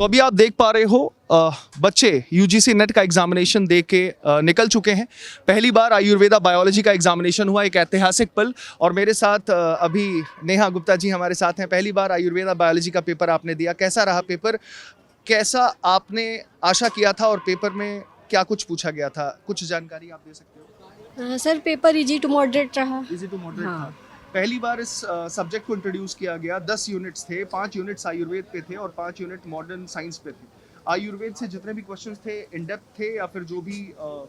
अभी आप देख पा रहे हो बच्चे यूजीसी नेट का एग्जामिनेशन दे के निकल चुके हैं। पहली बार आयुर्वेदा बायोलॉजी का एग्जामिनेशन हुआ, एक ऐतिहासिक पल। और मेरे साथ अभी नेहा गुप्ता जी हमारे साथ हैं। पहली बार आयुर्वेदा बायोलॉजी का पेपर आपने दिया, कैसा रहा पेपर? कैसा आपने आशा किया था और पेपर में क्या कुछ पूछा गया था? कुछ जानकारी आप दे सकते हो? Sir paper easy to moderate रहा। इजी टू मॉडरेट हाँ। था। पहली बार इस सब्जेक्ट को इंट्रोड्यूस किया गया। 10 यूनिट्स थे, 5 यूनिट्स आयुर्वेद पे थे और 5 यूनिट मॉडर्न साइंस पे थे। आयुर्वेद से जितने भी क्वेश्चंस थे इन डेप्थ थे या फिर जो भी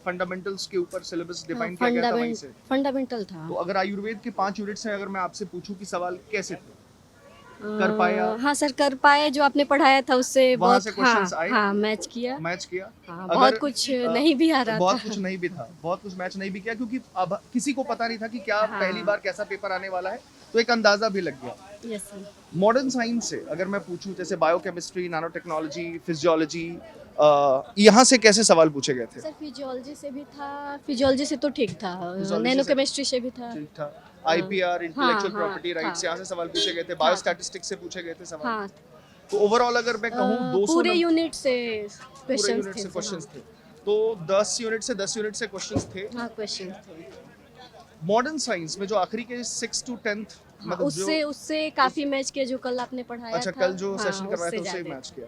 फंडामेंटल्स के ऊपर सिलेबस डिफाइन किया गया था वहीं से? फंडामेंटल था। तो अगर आयुर्वेद के 5 यूनिट्स हैं, अगर मैं आपसे पूछूं कि सवाल कैसे थे, कर पाए आप? हाँ सर कर पाए, जो आपने पढ़ाया था उससे वहाँ बहुत से क्वेश्चंस आए? हाँ मैच किया। मैच किया? हाँ, अगर, बहुत कुछ नहीं भी आ रहा बहुत था। कुछ नहीं भी था, बहुत कुछ मैच नहीं भी किया, क्योंकि अब किसी को पता नहीं था कि क्या हाँ। पहली बार कैसा पेपर आने वाला है, तो एक अंदाजा भी लग गया। Yes sir. मॉडर्न साइंस से अगर मैं पूछूं, जैसे बायोकेमिस्ट्री, नैनो टेक्नोलॉजी, फिजियोलॉजी, यहाँ से कैसे सवाल पूछे गए थे? सर फिजियोलॉजी से भी था, फिजियोलॉजी से तो ठीक था, Physiology नैनो से- केमिस्ट्री से भी था। ठीक था। आईपीआर, इंटेलेक्चुअल हाँ, प्रॉपर्टी हाँ, राइट्स, हाँ। यहाँ से सवाल पूछे गए थे। बायोस्टैटिस्टिक्स से पूछे गए थे सवाल। हाँ। तो ओवरऑल अगर मैं कहूँ 200 पूरे यूनिट से पूरे क्वेश्चंस यूनिट थे से सर, क्वेश्चंस हाँ। थे। तो 10 यूनिट से क्वेश्चंस थे। हाँ क्वेश्चन थे। मॉडर्न साइंस में जो आखिरी के 6 to 10th, हाँ, मतलब उससे काफी मैच किया जो कल आपने पढ़ाया अच्छा, था। कल जो हाँ, सेशन करवाया था उससे ज्यादा। मैच किया।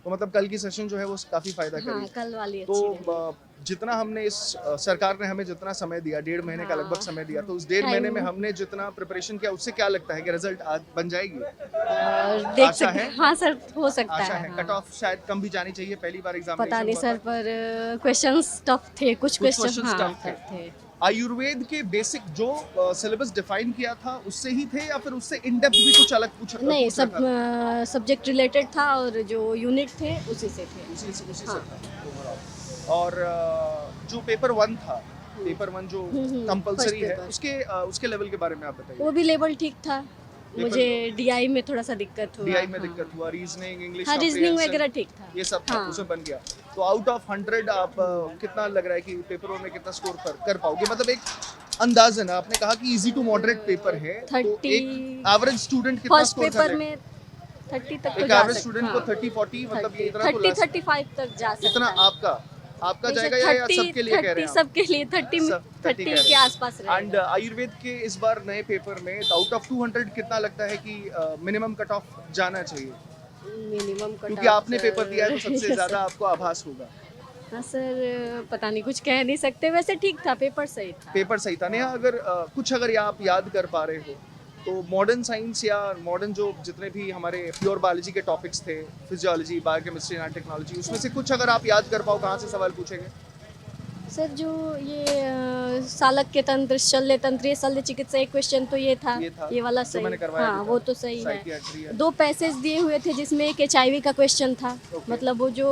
तो मतलब कल की सेशन जो है वो काफी फायदा हाँ करी। कल वाली तो अच्छी रही। जितना हमने इस सरकार ने हमें जितना समय दिया, 1.5 महीने का लगभग हाँ। समय दिया, तो उस 1.5 महीने में Time- हमने जितना प्रिपरेशन किया, उससे क्या लगता है कि रिजल्ट आज बन जाएगी? और देख आशा सकते है? हाँ सर हो सकता आशा है। है। हाँ। कट ऑफ शायद कम भी जानी चाहिए, पहली बार एग्जामिनेशन पता नहीं हुआ सर, था। पर क्वेश्चंस टफ थे, कुछ कुछ क्वेश्चन क्वेश्चंस हाँ टफ थे। टफ थे। आयुर्वेद के बेसिक जो सिलेबस डिफाइन किया था उससे ही थे, या फिर उससे इन डेप्थ भी कुछ अलग नहीं, पूछ रखा था? सब्जेक्ट रिलेटेड था और जो यूनिट थे उसी से थे। उसी से हाँ। था overall। और जो पेपर 1 था, पेपर 1 जो कंपलसरी first है, paper। उसके लेवल के बारे में आप बताइए। वो भी लेवल ठीक था। मुझे डीआई में थोड़ा सा दिक्कत हुआ। डीआई में हाँ। दिक्कत हुआ, रीजनिंग, इंग्लिश हाँ रीजनिंग वगैरह ठीक था। ये सब था, हाँ। उसमें बन गया। तो आउट ऑफ 100 आप कितना लग रहा है कि पेपरों में कितना स्कोर कर पाओगे? मतलब एक अंदाजन, आपने कहा कि इजी टू मॉडरेट पेपर है, तो 30 एक एवरेज स्टूडेंट कितना फर्स्ट स्कोर कर पेपर लेगा? में 30 तक तो एक जा एवरेज सकते। स्टूडेंट को 30-40, मतलब ये इतना तो 30 35 तक जा सकता इतना है। आपका नहीं सर, जाएगा या सबके लिए कह रहे हैं आप? सबके लिए 30 सब 30 30 के आसपास एंड रहेगा। आयुर्वेद के इस बार नए पेपर में आउट ऑफ 200 कितना लगता है कि मिनिमम कट ऑफ जाना चाहिए? मिनिमम कट क्योंकि आपने पेपर दिया है तो सबसे ज्यादा आपको आभास होगा। हाँ सर, पता नहीं, कुछ कह नहीं सकते, वैसे ठीक था, पेपर सही था। पेपर सही था। नेहा, अगर कुछ अगर आप याद कर पा रहे हो तो मॉडर्न साइंस या मॉडर्न जो जितने भी हमारे प्योर बायोलॉजी के टॉपिक्स थे, फिजियोलॉजी, बायोकेमिस्ट्री, नैनो टेक्नोलॉजी, उसमें से कुछ अगर आप याद कर पाओ, कहाँ से सवाल पूछेंगे? सर जो ये सालक के तंत्र, शल्य तंत्र, ये शल्य चिकित्सा, एक क्वेश्चन तो ये था। ये था, ये वाला जो सही। मैंने करवाया हाँ भी था। वो तो सही है। साइकियाट्री है। 2 पैसेज दिए हुए थे जिसमें एक एचआईवी का क्वेश्चन था। Okay। मतलब वो जो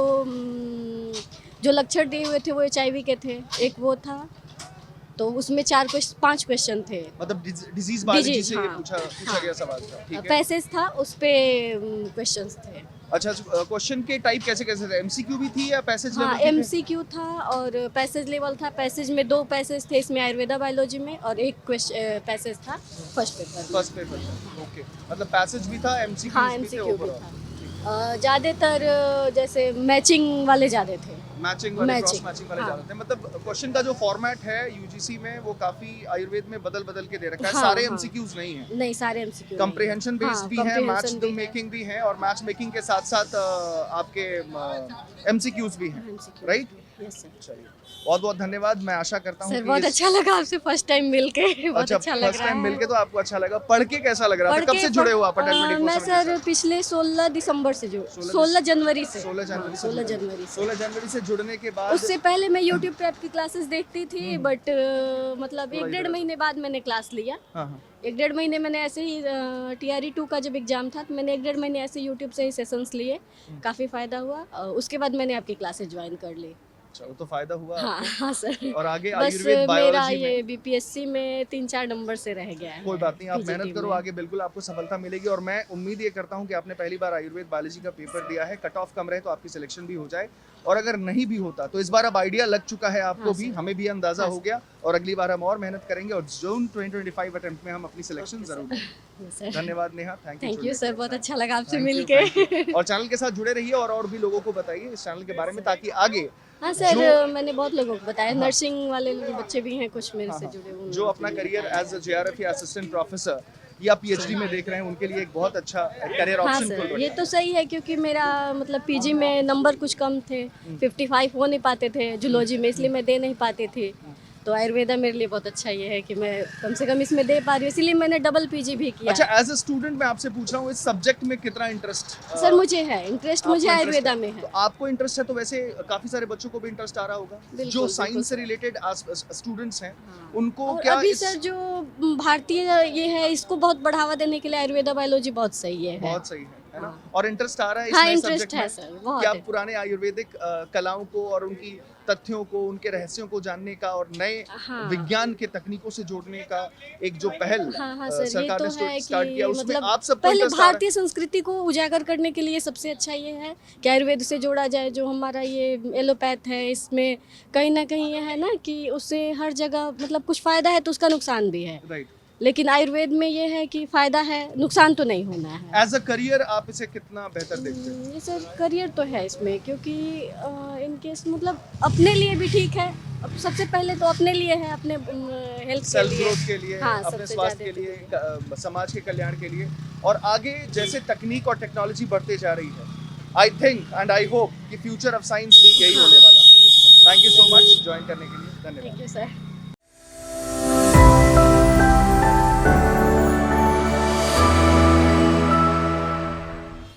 लक्षण दिए हुए थे वो एचआईवी के थे, एक वो था। तो उसमें 5 क्वेश्चन थे। मतलब डिजीज बायोलॉजी Disease, से ये हाँ। पूछा गया सवाल था, ठीक है। पैसेज था, उस पे क्वेश्चंस थे। अच्छा, क्वेश्चन के टाइप कैसे कैसे थे? एमसीक्यू भी थी या पैसेज हाँ लेवल की थी? एमसीक्यू था और पैसेज लेवल था। पैसेज में 2 पैसेज थे इसमें आयुर्वेदा बायोलॉजी में, और एक पैसेज था फर्स्ट पेपर में। फर्स्ट पेपर में, ओके। मतलब पैसेज भी था, एमसीक्यू हाँ भी थे एमसीक्यू भी ओवरऑल। था। ज़्यादातर जैसे मैचिंग वाले ज़्यादा थे। मैचिंग वाले, क्रॉस Matching, मैचिंग वाले हाँ। ज्यादा थे। मतलब क्वेश्चन का जो फॉर्मेट है यूजीसी में वो काफी आयुर्वेद में बदल बदल के दे रखा है। हाँ, सारे हाँ। एमसीक्यूज नहीं है। नहीं सारे एमसीक्यू कंप्रिहेंशन बेस्ड भी है, मैच द मेकिंग भी है, और मैच मेकिंग के साथ साथ आपके एमसीक्यूज भी हैं, राइट? Yes sir. चलिए, बहुत बहुत धन्यवाद। मैं आशा करता हूँ सर कि बहुत अच्छा लगा आपसे फर्स्ट टाइम मिलके, बहुत अच्छा लग फर्स्ट रहा टाइम है। मिलके तो आपको अच्छा लगा। पढ़ के कैसा लग रहा था? कब से जुड़े हो आप अटल मैं 24/7 के सर साथ? पिछले 16 दिसंबर से 16 16 जनवरी से 16 जनवरी से 16 जुड़े। जनवरी से। 16 जनवरी से जुड़ने के बाद उससे पहले मैं यूट्यूब पे आपकी क्लासेस देखती थी, बट मतलब थोड़ा 1 डेढ़ इधर महीने बाद मैंने क्लास लिया। हाँ हाँ 1 डेढ़ महीने मैंने ऐसे ही टीआरई 2 का जब एग्जाम था तो मैंने 1 डेढ़ महीने ऐसे यूट्यूब से ही सेशंस लिए, काफ़ी फ़ायदा हुआ। उसके बाद मैंने आपकी क्लासेस ज्वाइन कर ली। अच्छा, वो तो फायदा हुआ हाँ आपको। हाँ सर। और आगे बस आयुर्वेद मेरा बायोलॉजी ये में बीपीएससी में 3-4 नंबर से रह गया है। कोई बात नहीं, आप PGT मेहनत करो, में। आगे बिल्कुल आपको सफलता मिलेगी। और मैं उम्मीद ये करता हूँ कि आपने पहली बार आयुर्वेद बायोलॉजी का पेपर दिया है, कट ऑफ कम रहे तो आपकी सिलेक्शन भी हो जाए, और अगर नहीं भी होता तो इस बार अब आइडिया लग चुका है आपको हाँ भी, सर। हमें भी अंदाजा हाँ हो सर। गया, और अगली बार हम और मेहनत करेंगे और जून 2025 अटेम्प्ट में हम अपनी सिलेक्शन ओके जरूर सर। करेंगे। Yes sir. धन्यवाद Neha, thank you. Thank you sir, बहुत अच्छा लगा आपसे थैंक यू, मिलके। Thank you. और चैनल के साथ जुड़े रहिए और भी लोगों को बताइए इस चैनल के बारे में, ताकि आगे हाँ सर, जो मैंने बहुत लोगों को बताया, हाँ। नर्सिंग वाले बच्चे भी हैं कुछ मेरे हाँ, से हाँ, जुड़े हुए। जो अपना करियर एज अ जेआरएफ या असिस्टेंट प्रोफेसर या पीएचडी में देख रहे हैं, उनके लिए एक बहुत अच्छा करियर हाँ ऑप्शन खुल सर, रहा ये है। तो सही है क्योंकि मेरा मतलब पीजी में नंबर कुछ कम थे, 55 हो नहीं पाते थे जूलॉजी में, इसलिए मैं दे नहीं पाती थी। तो आयुर्वेदा मेरे लिए बहुत अच्छा ये है कि मैं कम से कम इसमें दे पा रही हूँ, इसीलिए मैंने डबल पीजी भी किया। अच्छा, एज अ स्टूडेंट मैं आपसे पूछ रहा हूँ, इस सब्जेक्ट में कितना इंटरेस्ट? सर मुझे है इंटरेस्ट, मुझे आयुर्वेदा में तो है। आपको इंटरेस्ट है तो वैसे काफी सारे बच्चों को भी इंटरेस्ट आ रहा होगा बिल्कुल, जो बिल्कुल साइंस से सर। रिलेटेड स्टूडेंट्स हैं, हाँ। उनको और क्या अभी सर जो भारतीय ये है, इसको बहुत बढ़ावा देने के लिए आयुर्वेदा बायोलॉजी बहुत सही है। बहुत सही है ना? हाँ। और इंटरेस्ट आ रहा है इस हाँ नए इंटरेस्ट सब्जेक्ट है में सर, कि बहुत आप है। पुराने आयुर्वेदिक कलाओं को और उनकी तथ्यों को, उनके रहस्यों को जानने का और नए हाँ। विज्ञान के तकनीकों से जोड़ने का एक जो पहल हाँ हाँ सर, ये सरकार तो ने है स्टार्ट किया, कि उसमें मतलब आप सबको पहले इंटरेस्ट आ रहा है? भारतीय संस्कृति को उजागर करने के लिए सबसे अच्छा ये है कि आयुर्वेद से जोड़ा जाए। जो हमारा ये एलोपैथ है, इसमें कहीं ना कहीं ये है ना कि उससे हर जगह मतलब कुछ फायदा है तो उसका नुकसान भी है, राइट। लेकिन आयुर्वेद में ये है कि फायदा है, नुकसान तो नहीं होना है। एज अ करियर आप इसे कितना बेहतर देखते हैं? ये सर करियर तो है इसमें, क्योंकि इन केस मतलब अपने लिए भी ठीक है। अब सबसे पहले तो अपने लिए है, अपने हेल्थ के सेल्फ लिए। ग्रोथ के लिए, हाँ, अपने सबसे स्वास्थ्य के ज़्यादा लिए, समाज के कल्याण के लिए, और आगे जैसे तकनीक और टेक्नोलॉजी बढ़ते जा रही है, I think and I hope कि फ्यूचर ऑफ साइंस भी यही होने वाला है। Thank you so much join करने के लिए, धन्यवाद। Thank you sir.